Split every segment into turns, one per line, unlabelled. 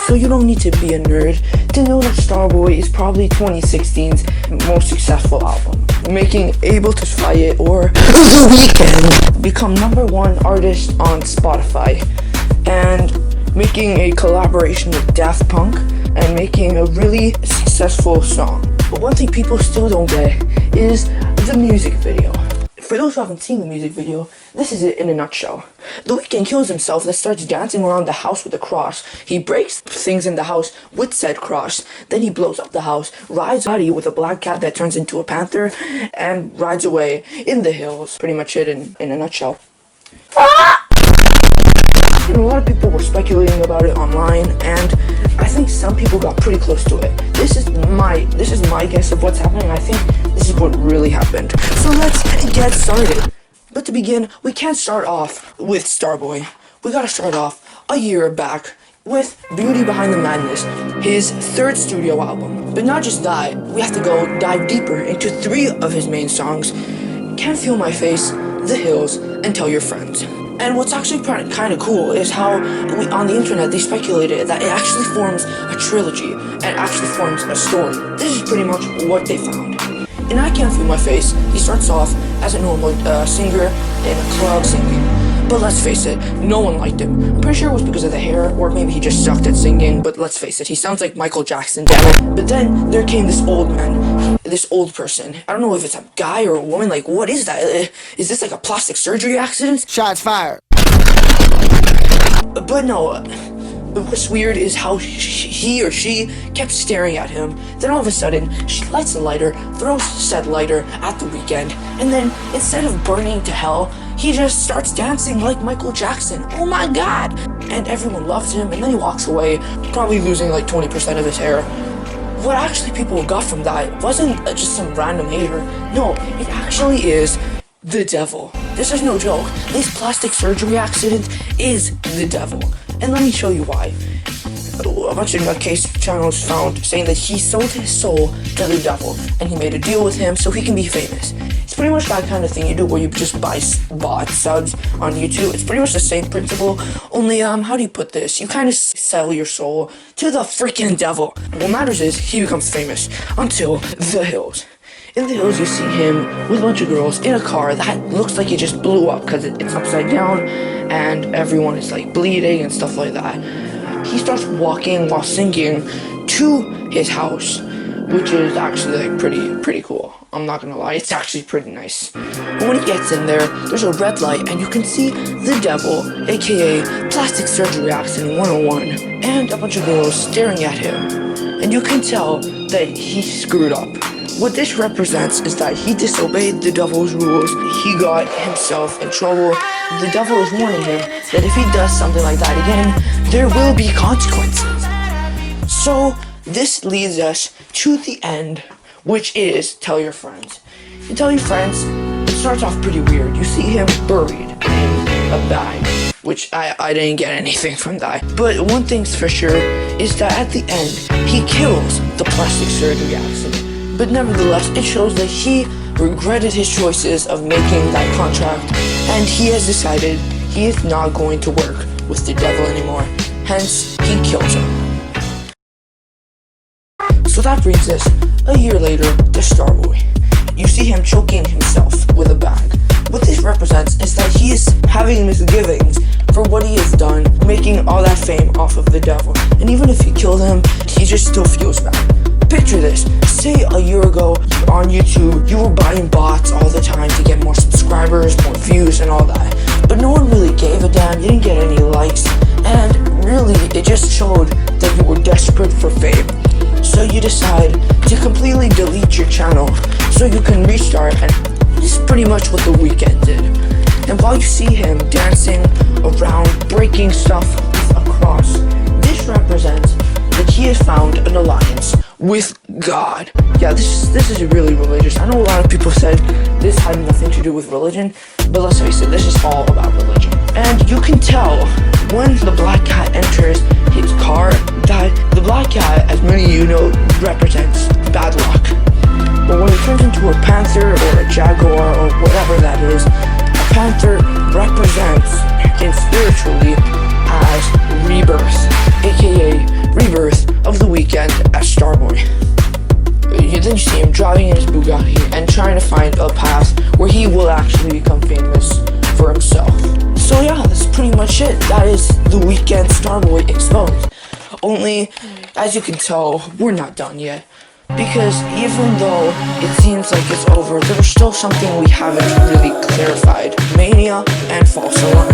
So you don't need to be a nerd to know that Starboy is probably 2016's most successful album, making Abel, Tesfaye, or The Weeknd become #1 artist on Spotify, and making a collaboration with Daft Punk, and making a really successful song. But one thing people still don't get is the music video. For those who haven't seen the music video, this is it in a nutshell. The Weeknd kills himself and starts dancing around the house with a cross. He breaks things in the house with said cross. Then he blows up the house, rides Bugatti with a black cat that turns into a panther, and rides away in the hills. Pretty much it in a nutshell. And a lot of people were speculating about it online, and I think some people got pretty close to it. This is my guess of what's happening. I think this is what really happened. So let's get started. But to begin, we can't start off with Starboy. We gotta start off a year back with Beauty Behind the Madness, his 3rd studio album. But not just that, we have to go dive deeper into 3 of his main songs: Can't Feel My Face, The Hills, and Tell Your Friends. And what's actually kind of cool is how on the internet they speculated that it actually forms a trilogy and actually forms a story. This is pretty much what they found. In I Can't Feel My Face, he starts off as a normal singer in a club singing. But let's face it, no one liked him. I'm pretty sure it was because of the hair, or maybe he just sucked at singing, but let's face it, he sounds like Michael Jackson, damn it. But then there came this old man, this old person. I don't know if it's a guy or a woman, like what is that? Is this like a plastic surgery accident?
Shots fired.
But no, what's weird is how he or she kept staring at him. Then all of a sudden, she lights a lighter, throws said lighter at The Weeknd, and then instead of burning to hell, he just starts dancing like Michael Jackson. Oh my god! And everyone loves him, and then he walks away, probably losing like 20% of his hair. What actually people got from that wasn't just some random hater. No, it actually is the devil. This is no joke. This plastic surgery accident is the devil. And let me show you why. A bunch of nutcase channels found saying that he sold his soul to the devil, and he made a deal with him so he can be famous. It's pretty much that kind of thing you do where you just buy bot subs on YouTube. It's pretty much the same principle, only how do you put this? You kind of sell your soul to the freaking devil. What matters is he becomes famous until The Hills. In The Hills, you see him with a bunch of girls in a car that looks like it just blew up because it's upside down and everyone is like bleeding and stuff like that. He starts walking while singing to his house, which is actually like pretty cool. I'm not gonna lie, it's actually pretty nice. But when he gets in there, there's a red light and you can see the devil, aka Plastic Surgery Accident 101, and a bunch of girls staring at him. And you can tell that he screwed up. What this represents is that he disobeyed the devil's rules. He got himself in trouble. The devil is warning him that if he does something like that again, there will be consequences. So this leads us to the end, which is Tell Your Friends. You tell your friends, it starts off pretty weird. You see him buried in a bag, which I didn't get anything from that. But one thing's for sure is that at the end, he kills the plastic surgery accident. But nevertheless, it shows that he regretted his choices of making that contract, and he has decided he is not going to work with the devil anymore. Hence, he kills him. So that brings us a year later to Starboy. You see him choking himself with a bag. What this represents is that he is having misgivings for what he has done, making all that fame off of the devil. And even if he killed him, he just still feels bad. Picture this, say a year ago on YouTube, you were buying bots all the time to get more subscribers, more views and all that. But no one really gave a damn, you didn't get any likes, and really it just showed that you were desperate for fame. So you decide to completely delete your channel so you can restart, and this is pretty much what The Weeknd did. And while you see him dancing around, breaking stuff with a cross, this represents that he has found an alliance with God. Yeah, this is really religious. I know a lot of people said this had nothing to do with religion, but let's face it, this is all about religion. And you can tell when the black cat enters his car that the black cat, as many of you know, represents bad luck. But when it turns into a panther or a jaguar or whatever that is, a panther represents, and spiritually, as rebirth, aka driving in his Bugatti and trying to find a path where he will actually become famous for himself. So yeah, that's pretty much it. That is the weekend Starboy exposed. Only, as you can tell, we're not done yet. Because even though it seems like it's over, there's still something we haven't really clarified. Mania and false alarm.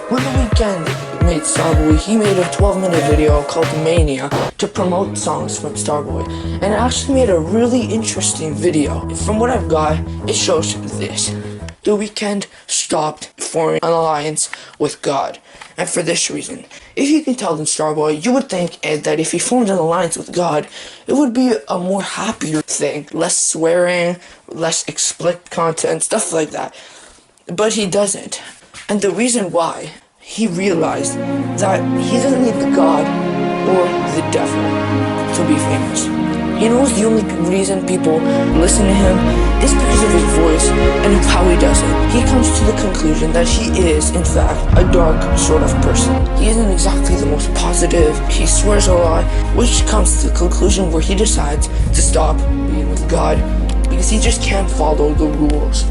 When the weekend made Starboy, he made a 12-minute video called Mania to promote songs from Starboy. And it actually made a really interesting video. From what I've got, it shows this. The weekend stopped forming an alliance with God. And for this reason, if you can tell in Starboy, you would think that if he formed an alliance with God, it would be a more happier thing. Less swearing, less explicit content, stuff like that. But he doesn't. And the reason why, he realized that he doesn't need the God or the devil to be famous. He knows the only reason people listen to him is because of his voice and how he does it. He comes to the conclusion that he is, in fact, a dark sort of person. He isn't exactly the most positive, he swears a lot, which comes to the conclusion where he decides to stop being with God because he just can't follow the rules.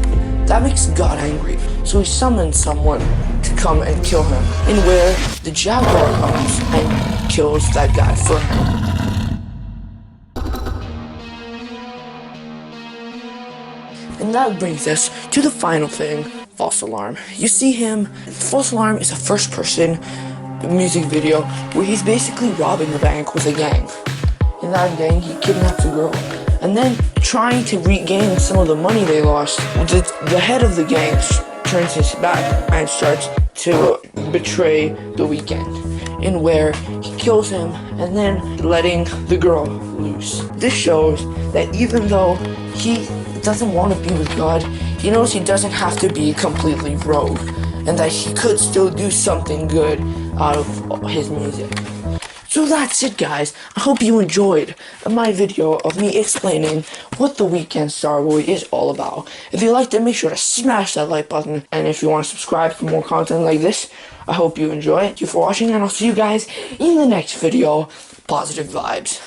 That makes God angry, so he summons someone to come and kill him, and where the Jaguar comes and kills that guy for him. And that brings us to the final thing, false alarm. You see him, false alarm is a first-person music video where he's basically robbing a bank with a gang. In that gang, he kidnaps a girl. And then, trying to regain some of the money they lost, the head of the gang turns his back and starts to betray the weekend, in where he kills him and then letting the girl loose. This shows that even though he doesn't want to be with God, he knows he doesn't have to be completely rogue, and that he could still do something good out of his music. So that's it, guys. I hope you enjoyed my video of me explaining what the weekend Starboy is all about. If you liked it, make sure to smash that like button, and if you want to subscribe for more content like this, I hope you enjoy it. Thank you for watching, and I'll see you guys in the next video. Positive vibes.